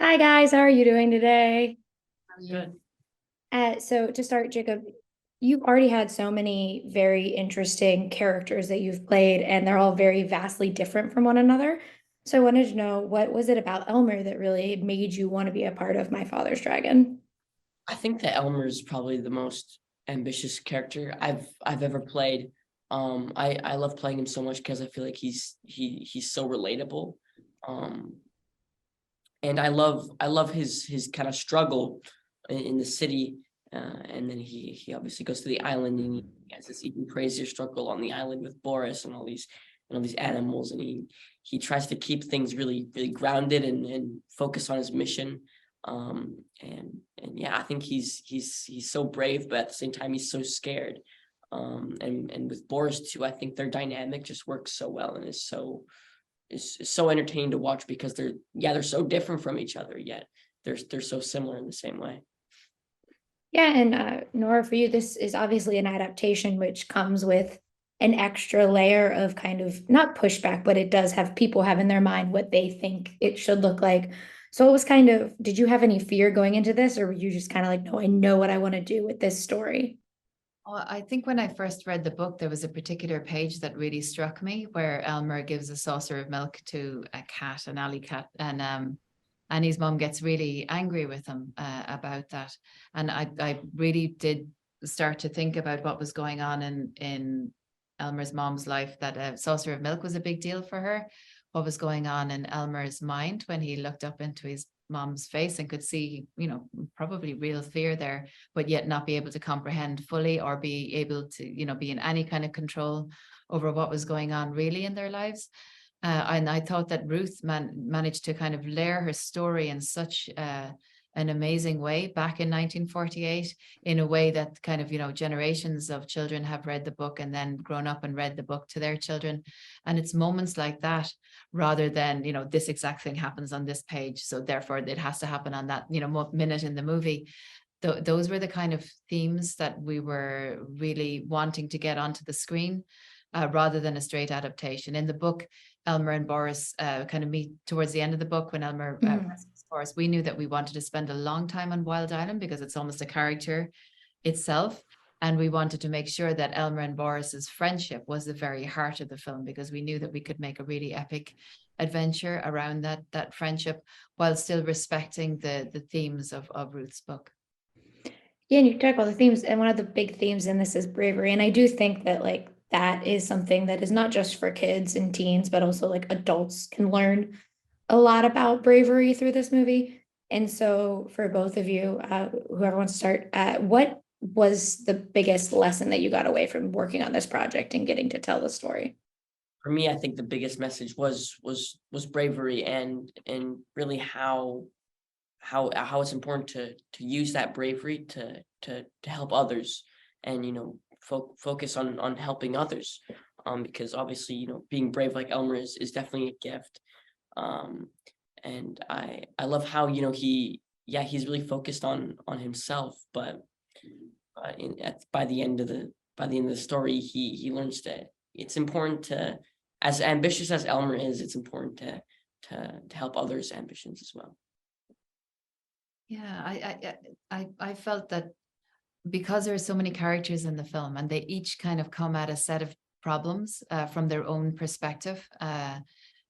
Hi guys, how are you doing today? Good. So to start, Jacob, you've already had so many very interesting characters that you've played, and they're all very vastly different from one another. So I wanted to know, what was it about Elmer that really made you want to be a part of My Father's Dragon? I think that Elmer is probably the most ambitious character I've ever played. I love playing him so much because I feel like he's so relatable. Um, and I love his kind of struggle in the city, and then he obviously goes to the island and he has this even crazier struggle on the island with Boris and all these animals, and he tries to keep things really grounded and focus on his mission. And yeah, I think he's so brave, but at the same time he's so scared. And with Boris too, I think their dynamic just works so well and is so entertaining to watch because they're so different from each other, yet they're so similar in the same way. Yeah, and Nora, for you, this is obviously an adaptation which comes with an extra layer of kind of not pushback, but it does have people have in their mind what they think it should look like. So it was kind of, did you have any fear going into this, or were you just kind of like, no, I know what I want to do with this story? Well, I think when I first read the book, there was a particular page that really struck me where Elmer gives a saucer of milk to a cat, an alley cat, and Annie's mom gets really angry with him about that. And I really did start to think about what was going on in Elmer's mom's life, that a saucer of milk was a big deal for her. What was going on in Elmer's mind when he looked up into his mom's face and could see, probably real fear there, but yet not be able to comprehend fully or be able to, be in any kind of control over what was going on really in their lives. And I thought that Ruth managed to kind of layer her story in such an amazing way back in 1948, in a way that kind of, generations of children have read the book and then grown up and read the book to their children. And it's moments like that, rather than, this exact thing happens on this page, so therefore it has to happen on that, minute in the movie. Those were the kind of themes that we were really wanting to get onto the screen, rather than a straight adaptation. In the book, Elmer and Boris kind of meet towards the end of the book when Elmer Mhm. rescues Boris. We knew that we wanted to spend a long time on Wild Island because it's almost a character itself. And we wanted to make sure that Elmer and Boris's friendship was the very heart of the film, because we knew that we could make a really epic adventure around that friendship while still respecting the themes of Ruth's book. Yeah, and you talk about the themes, and one of the big themes in this is bravery. And I do think that like that is something that is not just for kids and teens, but also like adults can learn a lot about bravery through this movie. And so for both of you, whoever wants to start, what was the biggest lesson that you got away from working on this project and getting to tell the story? For me, I think the biggest message was bravery and really how it's important to use that bravery to help others, and focus on helping others, because obviously being brave like Elmer is definitely a gift. um and I love how he's really focused on himself, but by the end of the story he learns that it's important to, as ambitious as Elmer is, it's important to help others' ambitions as well. Yeah, I felt that because there are so many characters in the film and they each kind of come at a set of problems from their own perspective.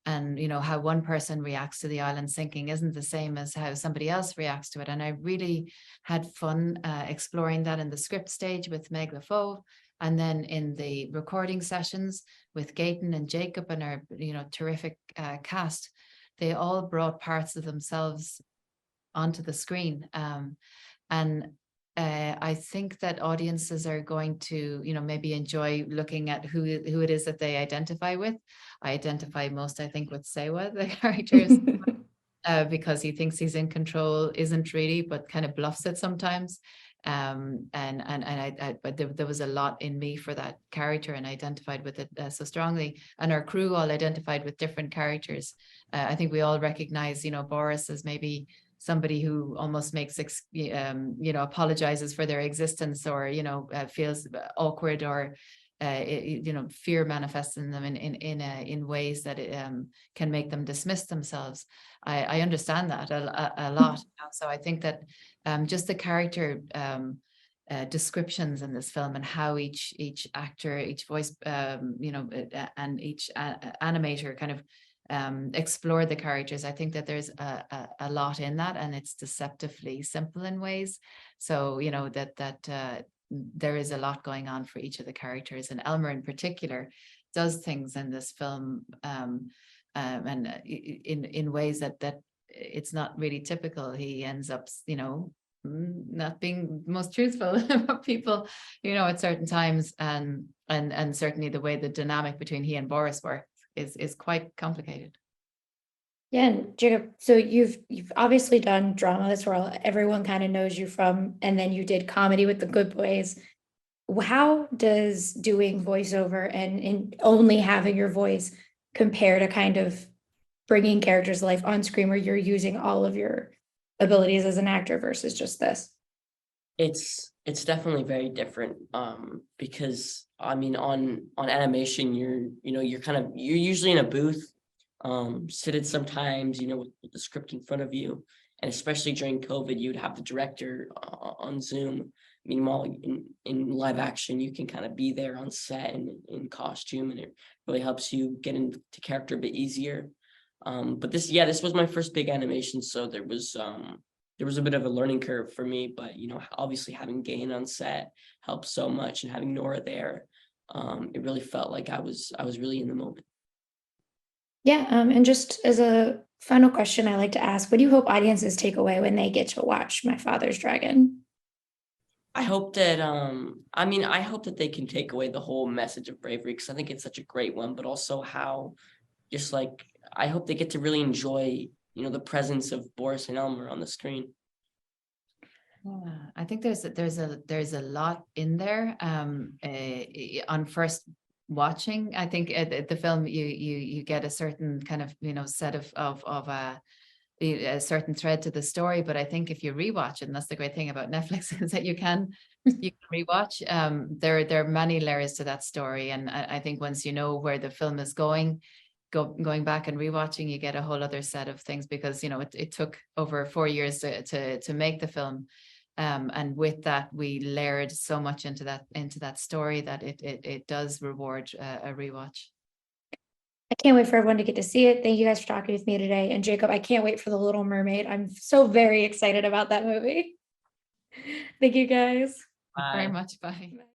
And how one person reacts to the island sinking isn't the same as how somebody else reacts to it. And I really had fun exploring that in the script stage with Meg LaFauve, and then in the recording sessions with Gaten and Jacob and our terrific cast. They all brought parts of themselves onto the screen. And I think that audiences are going to, maybe enjoy looking at who it is that they identify with. I identify most, I think, with Sewa, the characters, because he thinks he's in control, isn't really, but kind of bluffs it sometimes. But there was a lot in me for that character, and I identified with it so strongly. And our crew all identified with different characters. I think we all recognize, Boris as maybe somebody who almost makes apologizes for their existence, or feels awkward or fear manifests in them in ways that can make them dismiss themselves. I understand that a lot. So I think that just the character descriptions in this film, and how each actor, each voice, and each animator kind of explore the characters. I think that there's a lot in that, and it's deceptively simple in ways. So that there is a lot going on for each of the characters, and Elmer in particular does things in this film and in ways that it's not really typical. He ends up not being most truthful about people at certain times, and certainly the way the dynamic between he and Boris works is quite complicated. Yeah, and Jacob, so you've obviously done drama. That's where everyone kind of knows you from, and then you did comedy with The Good Boys. How does doing voiceover and in only having your voice compare to kind of bringing characters to life on screen, where you're using all of your abilities as an actor versus just this? It's definitely very different, because I mean, on animation, you're usually in a booth, seated sometimes, with the script in front of you, and especially during COVID, you'd have the director on Zoom. Meanwhile, in live action, you can kind of be there on set and in costume, and it really helps you get into character a bit easier. But this was my first big animation, so there was a bit of a learning curve for me, but obviously having Gain on set helped so much, and having Nora there, it really felt like I was really in the moment. Yeah, and just as a final question, I like to ask, what do you hope audiences take away when they get to watch My Father's Dragon? I hope that I hope that they can take away the whole message of bravery, because I think it's such a great one, but also how just like I hope they get to really enjoy, the presence of Boris and Elmer on the screen. Yeah, I think there's a lot in there. On first watching, I think the film you get a certain kind of set of a certain thread to the story. But I think if you rewatch it, and that's the great thing about Netflix, is that you can rewatch. There are many layers to that story, and I think once you know where the film is going back and rewatching, you get a whole other set of things, because it took over 4 years to make the film. And with that, we layered so much into that story that it does reward a rewatch. I can't wait for everyone to get to see it. Thank you guys for talking with me today. And Jacob, I can't wait for The Little Mermaid. I'm so very excited about that movie. Thank you guys. Very much. Bye.